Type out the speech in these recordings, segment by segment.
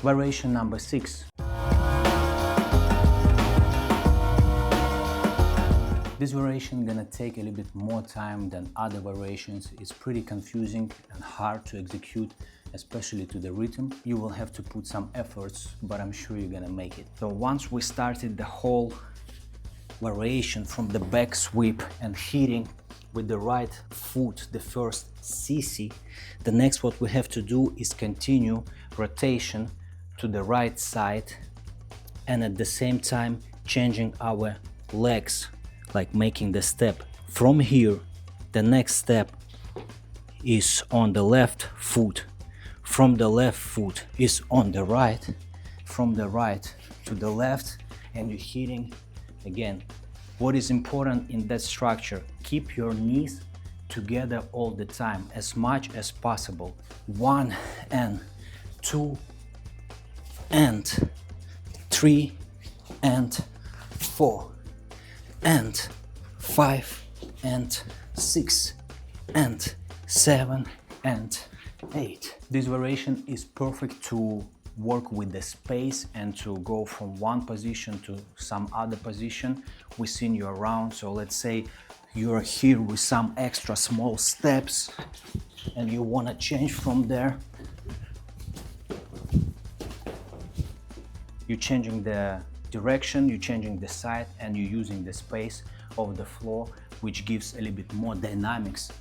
Variation number 6. This variation gonna take a little bit more time than other variations. It's pretty confusing and hard to execute, especially to the rhythm. You will have to put some efforts, but I'm sure you're gonna make it. So once we started the whole variation from the back sweep and hitting with the right foot the first CC, the next what we have to do is continue rotation to the right side and at the same time changing our legs, like making the step. From here, the next step is on the left foot. From the left foot is on the right. From the right to the left, and you're hitting again. What is important in that structure, keep your knees together all the time, as much as possible. 1 and 2 and 3 and 4 and 5 and 6 and 7 and 8. This variation is perfect to work with the space and to go from one position to some other position within your round. So let's say you're here with some extra small steps and you want to change from there. You're changing the direction, you're changing the side, and you're using the space of the floor, which gives a little bit more dynamics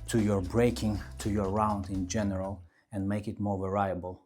to your breaking, to your round in general, and make it more variable.